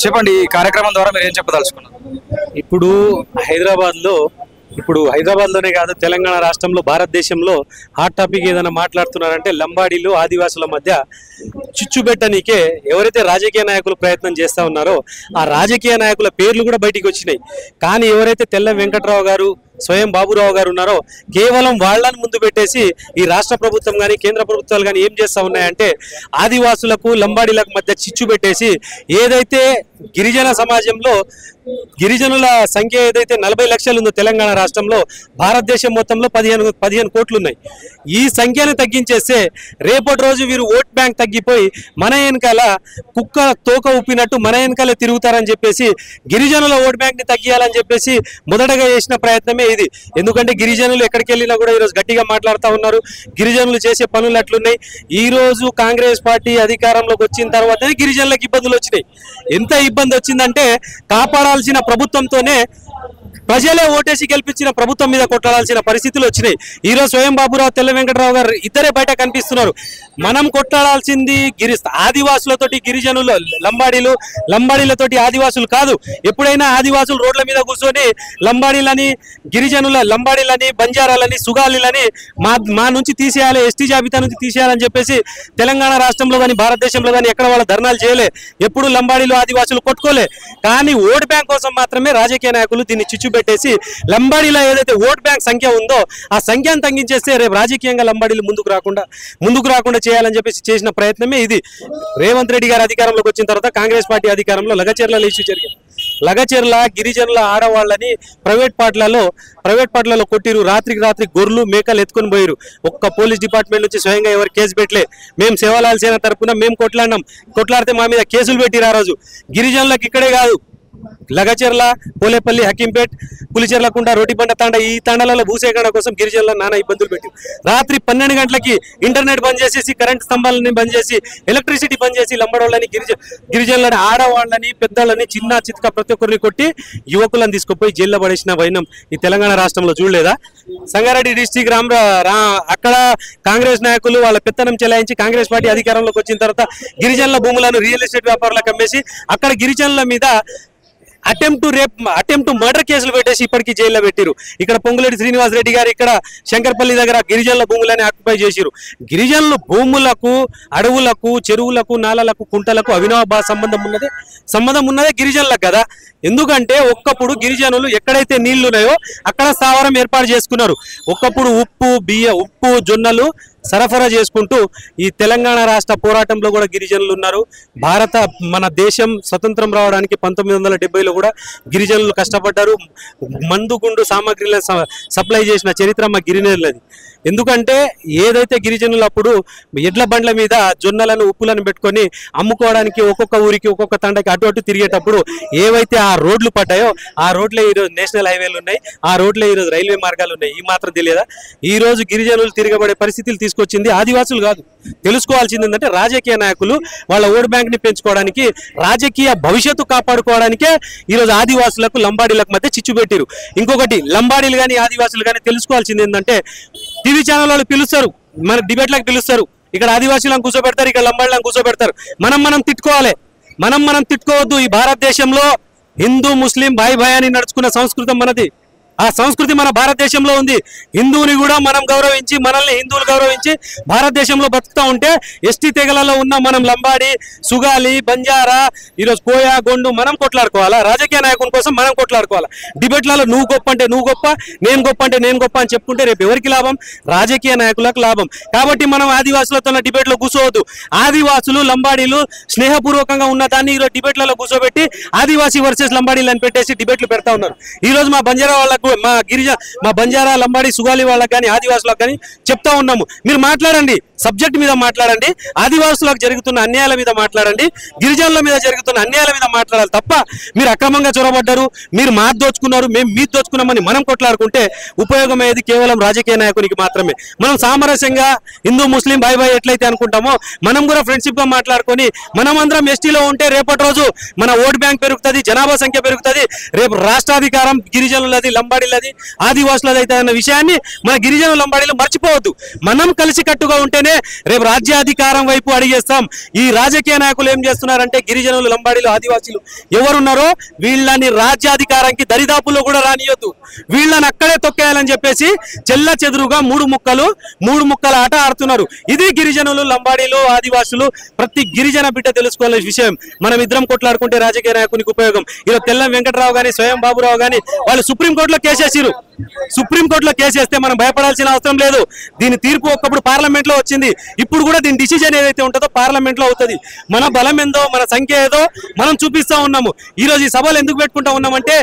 చెప్పండి, ఈ కార్యక్రమం ద్వారా మీరు ఏం చెప్పదలుచుకున్నారు? ఇప్పుడు హైదరాబాద్లోనే కాదు, తెలంగాణ రాష్ట్రంలో, భారతదేశంలో హాట్ టాపిక్ ఏదైనా మాట్లాడుతున్నారంటే లంబాడీలు ఆదివాసుల మధ్య చిచ్చు పెట్టనీకే ఎవరైతే రాజకీయ నాయకులు ప్రయత్నం చేస్తూ ఉన్నారో ఆ రాజకీయ నాయకుల పేర్లు కూడా బయటికి వచ్చినాయి. కానీ ఎవరైతే తెల్ల వెంకట్రావు గారు, స్వయం బాబురావు గారు ఉన్నారో కేవలం వాళ్ళని ముందు పెట్టేసి ఈ రాష్ట్ర ప్రభుత్వం కానీ కేంద్ర ప్రభుత్వాలు కానీ ఏం చేస్తూ ఉన్నాయంటే ఆదివాసులకు లంబాడీలకు మధ్య చిచ్చు పెట్టేసి ఏదైతే గిరిజన సమాజంలో గిరిజనుల సంఖ్య ఏదైతే 40 లక్షలు ఉందో తెలంగాణ రాష్ట్రంలో, భారతదేశం మొత్తంలో 15 కోట్లు ఉన్నాయి. ఈ సంఖ్యను తగ్గించేస్తే రేపటి రోజు వీరు ఓట్ బ్యాంక్ తగ్గిపోయి మన వెనకాల కుక్క తోక ఉప్పినట్టు మన వెనకాల తిరుగుతారని చెప్పేసి గిరిజనుల ఓట్ బ్యాంక్ ని తగ్గియాలని చెప్పేసి మొదటగా చేసిన ప్రయత్నమే ఇది. ఎందుకంటే గిరిజనులు ఎక్కడికి వెళ్ళినా కూడా ఈరోజు గట్టిగా మాట్లాడుతూ ఉన్నారు. గిరిజనులు చేసే పనులు అట్లున్నాయి. ఈ రోజు కాంగ్రెస్ పార్టీ అధికారంలోకి వచ్చిన తర్వాతనే గిరిజనులకు ఇబ్బందులు వచ్చినాయి. ఎంత ఇబ్బంది వచ్చిందంటే కాపాడాల్సిన ప్రభుత్వంతోనే ప్రజలే ఓటేసి గెలిపించిన ప్రభుత్వం మీద కొట్లాడాల్సిన పరిస్థితులు వచ్చినాయి. ఈరోజు స్వయం బాబురావు, తెల్ల వెంకటరావు గారు ఇద్దరే బయట కనిపిస్తున్నారు. మనం కొట్లాడాల్సింది ఆదివాసులతోటి గిరిజనులు, లంబాడీలతోటి ఆదివాసులు కాదు. ఎప్పుడైనా ఆదివాసులు రోడ్ల మీద కూర్చొని లంబాడీలని, లంబాడీలని, బంజారాలని, సుగాలీలని మా నుంచి తీసేయాలి, ఎస్టీ జాబితా నుంచి తీసేయాలని చెప్పేసి తెలంగాణ రాష్ట్రంలో కానీ భారతదేశంలో కానీ ఎక్కడ వాళ్ళ ధర్నాలు చేయలే. ఎప్పుడు లంబాడీలు ఆదివాసులు కొట్టుకోలే. కానీ ఓట్ బ్యాంక్ కోసం మాత్రమే రాజకీయ నాయకులు దీన్ని చిచ్చు పెట్టేసి లంబాడీలో ఏదైతే ఓట్ బ్యాంక్ సంఖ్య ఉందో ఆ సంఖ్యను తగ్గించేస్తే రేపు రాజకీయంగా లంబాడీలు ముందుకు రాకుండా చేయాలని చెప్పేసి చేసిన ప్రయత్నమే ఇది. రేవంత్ రెడ్డి గారు అధికారంలోకి వచ్చిన తర్వాత కాంగ్రెస్ పార్టీ అధికారంలో లగచెర్ల ఇష్యూ జరిగింది. లగచెర్ల గిరిజనుల ఆడవాళ్ళని ప్రైవేట్ పాటలలో కొట్టిరు. రాత్రికి గొర్రెలు మేకలు ఎత్తుకొని పోయిరు. ఒక్క పోలీస్ డిపార్ట్మెంట్ నుంచి స్వయంగా ఎవరు కేసు పెట్టలే. మేము సేవలాల్ సేన తరపున మేము కొట్లాడితే మా మీద కేసులు పెట్టిరు. ఆ రోజు గిరిజనులకు ఇక్కడే కాదు, లగచెర్ల, పోలేపల్లి, హకీంపేట్, పులిచెర్లకుంట, రోటిబండ తాండ, ఈ తాండాలలో భూసేకరణ కోసం గిరిజనుల నానా ఇబ్బందులు పెట్టి రాత్రి 12 గంటలకి ఇంటర్నెట్ బంద్ చేసేసి, కరెంట్ స్తంభాలని బంద్ చేసి, ఎలక్ట్రిసిటీ బంద్ చేసి లంబడోళ్ళని, గిరిజనులని, ఆడవాళ్ళని, పెద్దలని, చిన్న చిత్క ప్రతి ఒక్కరిని కొట్టి యువకులను తీసుకుపోయి జైల్లో పడేసిన వైనం ఈ తెలంగాణ రాష్ట్రంలో చూడలేదా? సంగారెడ్డి డిస్టిక్ అక్కడ కాంగ్రెస్ నాయకులు వాళ్ళ పెత్తనం చెలాయించి కాంగ్రెస్ పార్టీ అధికారంలోకి వచ్చిన తర్వాత గిరిజనుల భూములను రియల్ ఎస్టేట్ వ్యాపారులకు అమ్మేసి అక్కడ గిరిజనుల మీద అటెంప్ట్ టు మర్డర్ కేసులు పెట్టేసి ఇప్పటికీ జైల్లో పెట్టిరు. ఇక్కడ పొంగులేటి శ్రీనివాస్ రెడ్డి గారు ఇక్కడ శంకర్పల్లి దగ్గర గిరిజనుల భూములని ఆక్యుపై చేసిరు. గిరిజనుల భూములకు, అడవులకు, చెరువులకు, నాలలకు, కుంటలకు అవినాభావ సంబంధం ఉన్నదే గిరిజనులకు కదా. ఎందుకంటే ఒక్కప్పుడు గిరిజనులు ఎక్కడైతే నీళ్లు ఉన్నాయో అక్కడ స్థావరం ఏర్పాటు చేసుకున్నారు. ఒక్కప్పుడు ఉప్పు, జొన్నలు సరఫరా చేసుకుంటూ ఈ తెలంగాణ రాష్ట్ర పోరాటంలో కూడా గిరిజనులు ఉన్నారు. మన దేశం స్వతంత్రం రావడానికి 1970లో కూడా గిరిజనులు కష్టపడ్డారు. మందుగుండు సామాగ్రిలను సప్లై చేసిన చరిత్ర మా గిరిజనులది. ఎందుకంటే ఏదైతే గిరిజనులు అప్పుడు ఎడ్ల బండ్ల మీద జొన్నలను, ఉప్పులను పెట్టుకొని అమ్ముకోవడానికి ఒక్కొక్క ఊరికి, ఒక్కొక్క తండకి అటు తిరిగేటప్పుడు ఏవైతే ఆ రోడ్లు పడ్డాయో ఆ రోడ్లే ఈరోజు నేషనల్ హైవేలు ఉన్నాయి, ఆ రోడ్లే ఈరోజు రైల్వే మార్గాలు ఉన్నాయి. ఈ మాత్రం తెలియదా? ఈ రోజు గిరిజనులు తిరగబడే పరిస్థితులు తీసుకొచ్చింది ఆదివాసులు కాదు. తెలుసుకోవాల్సింది ఏంటంటే రాజకీయ నాయకులు వాళ్ళ ఓట్ బ్యాంక్ ని పెంచుకోవడానికి, రాజకీయ భవిష్యత్తు కాపాడుకోవడానికే ఈరోజు ఆదివాసులకు, లంబాడీలకు మధ్య చిచ్చు పెట్టిరు. ఇంకొకటి, లంబాడీలు కానీ ఆదివాసులు కానీ తెలుసుకోవాల్సింది ఏంటంటే టీవీ ఛానల్ వాళ్ళు పిలుస్తారు, మన డిబేట్లకు పిలుస్తారు. ఇక్కడ ఆదివాసులను కూర్చోబెడతారు, ఇక్కడ లంబాడీలను కూర్చోబెడతారు. మనం తిట్టుకోవాలి, మనం తిట్టుకోవద్దు. ఈ భారతదేశంలో హిందూ ముస్లిం భాయ్ అని నడుచుకున్న సంస్కృతం మనది. ఆ సంస్కృతి మన భారతదేశంలో ఉంది. హిందువుని కూడా మనం గౌరవించి, మనల్ని హిందువులు గౌరవించి భారతదేశంలో బతుకుతూ ఉంటే ఎస్టీ తెగలలో ఉన్న మనం లంబాడి, సుగాలి, బంజారా, ఈరోజు కోయ, గొండు మనం కొట్లాడుకోవాలా? రాజకీయ నాయకుల కోసం మనం కొట్లాడుకోవాలా? డిబేట్లలో నువ్వు గొప్ప అంటే నువ్వు గొప్ప, నేను గొప్ప అంటే నేను గొప్ప అని చెప్పుకుంటే రేపు ఎవరికి లాభం? రాజకీయ నాయకులకు లాభం. కాబట్టి మనం ఆదివాసులతో డిబేట్లో కూర్చోవద్దు. ఆదివాసులు, లంబాడీలు స్నేహపూర్వకంగా ఉన్న దాన్ని ఈరోజు డిబేట్లలో కూర్చోబెట్టి ఆదివాసీ వర్సెస్ లంబాడీలు అని పెట్టేసి డిబేట్లు పెడతా ఉన్నారు. ఈరోజు మా బంజారా వాళ్ళకు, మా బంజారా, లంబాడి, సుగాలి వాళ్ళకి కానీ ఆదివాసులకు కానీ చెప్తా ఉన్నాము, మీరు మాట్లాడండి, సబ్జెక్ట్ మీద మాట్లాడండి, ఆదివాసులకు జరుగుతున్న అన్యాయాల మీద మాట్లాడండి, గిరిజనుల మీద జరుగుతున్న అన్యాయాల మీద మాట్లాడాలి తప్ప మీరు అక్రమంగా చొరబడ్డారు, మీరు మాది దోచుకున్నారు, మేము మీది దోచుకున్నామని మనం కొట్లాడుకుంటే ఉపయోగం అయ్యేది కేవలం రాజకీయ నాయకునికి మాత్రమే. మనం సామరస్యంగా హిందూ ముస్లిం భాయ్ ఎట్లయితే అనుకుంటామో మనం కూడా ఫ్రెండ్షిప్ గా మాట్లాడుకొని మనమందరం ఎస్టీలో ఉంటే రేపటి రోజు మన ఓట్ బ్యాంక్ పెరుగుతుంది, జనాభా సంఖ్య పెరుగుతుంది. రేపు రాష్ట్రాధికారం గిరిజనులది, లంబాడి లంబాడీలది ఆదివాసులది అయితే అన్న విషయాన్ని మన గిరిజన లంబాడీలు మర్చిపోవద్దు. మనం కలిసికట్టుగా ఉంటేనే రేపు రాజ్యాధికారం వైపు అడిగేస్తాం. ఈ రాజకీయ నాయకులు ఏం చేస్తున్నారంటే గిరిజనులు లంబాడీలు ఆదివాసీలు ఎవరున్నారో వీళ్ళని రాజ్యాధికారానికి దరిదాపుల్లో కూడా రానియొద్దు, వీళ్ళని అక్కడే తొక్కేయాలని చెప్పేసి చెల్ల చెదురుగా మూడు ముక్కల ఆట ఆడుతున్నారు. ఇది గిరిజనులు లంబాడీలు ఆదివాసులు ప్రతి గిరిజన బిడ్డ తెలుసుకోవాల్సిన విషయం. మనం ఇద్దరం కొట్లాడుకుంటే రాజకీయ నాయకునికి ఉపయోగం. ఇలా తెల్లం వెంకటరావు గాని స్వయం బాబురావు గాని వాళ్ళు సుప్రీంకోర్టులో కేసేసిరు. సుప్రీంకోర్టులో కేసేస్తే మనం భయపడాల్సిన అవసరం లేదు. దీని తీర్పు ఒకప్పుడు పార్లమెంట్ లో వచ్చింది. ఇప్పుడు కూడా దీని డిసిజన్ ఏదైతే ఉంటుందో పార్లమెంట్ లో అవుతుంది. మన బలం ఏందో మన సంఖ్య ఏదో మనం చూపిస్తా ఉన్నాము. ఈ రోజు ఈ సభలు ఎందుకు పెట్టుకుంటా ఉన్నామంటే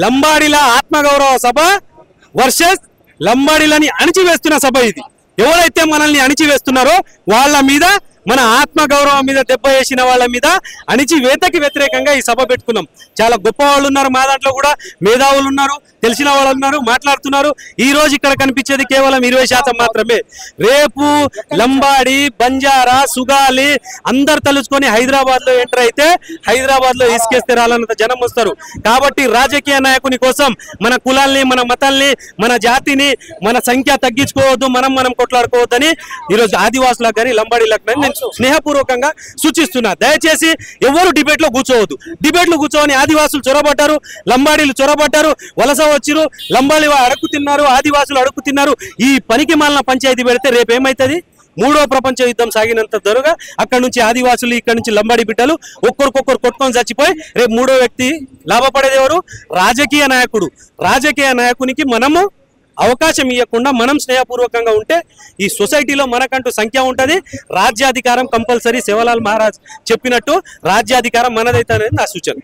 లంబాడీల ఆత్మగౌరవ సభ వర్సెస్ లంబాడీలని అణిచివేస్తున్న సభ ఇది. ఎవరైతే మనల్ని అణిచివేస్తున్నారో వాళ్ళ మీద మన ఆత్మగౌరవం మీద దెబ్బ వేసిన వాళ్ళ మీద అణిచివేతకి వ్యతిరేకంగా ఈ సభ పెట్టుకున్నాం. చాలా గొప్ప వాళ్ళు ఉన్నారు, మా దాంట్లో కూడా మేధావులు ఉన్నారు, తెలిసిన వాళ్ళు ఉన్నారు, మాట్లాడుతున్నారు. ఈ రోజు ఇక్కడ కనిపించేది కేవలం 20% మాత్రమే. రేపు లంబాడి బంజారా సుగాలి అందరు తలుచుకొని హైదరాబాద్ లో ఎంటర్ అయితే హైదరాబాద్ లో ఇసుకేస్తే రాలన్నంత జనం వస్తారు. కాబట్టి రాజకీయ నాయకుని కోసం మన కులాల్ని మన మతాల్ని మన జాతిని మన సంఖ్య తగ్గించుకోవద్దు, మనం కొట్లాడుకోవద్దని ఈరోజు ఆదివాసులకు కానీ లంబాడీలకు కానీ నేను స్నేహపూర్వకంగా సూచిస్తున్నా. దయచేసి ఎవరు డిబేట్ లో కూర్చోవద్దు. డిబేట్లు కూర్చోని ఆదివాసులు చొరబడ్డారు, లంబాడీలు చొరబడ్డారు, వలస వచ్చిరు, లంబాడీ అడుక్కు తిన్నారు, ఆదివాసులు అడుక్కు తిన్నారు. ఈ పనికి మాలిన పంచాయతీ పెడితే రేపు ఏమైతుంది? మూడో ప్రపంచ యుద్ధం సాగినంత త్వరగా అక్కడ నుంచి ఆదివాసులు ఇక్కడ నుంచి లంబాడి బిడ్డలు ఒక్కొక్కరు కొట్టుకొని చచ్చిపోయి రేపు మూడో వ్యక్తి లాభపడేది ఎవరు? రాజకీయ నాయకుడు. రాజకీయ నాయకునికి మనము అవకాశం ఇవ్వకుండా మనం స్నేహపూర్వకంగా ఉంటే ఈ సొసైటీలో మనకంటూ సంఖ్య ఉంటుంది. రాజ్యాధికారం కంపల్సరీ. సేవలాల్ మహారాజ్ చెప్పినట్టు రాజ్యాధికారం మనదైతే అనేది నా సూచన.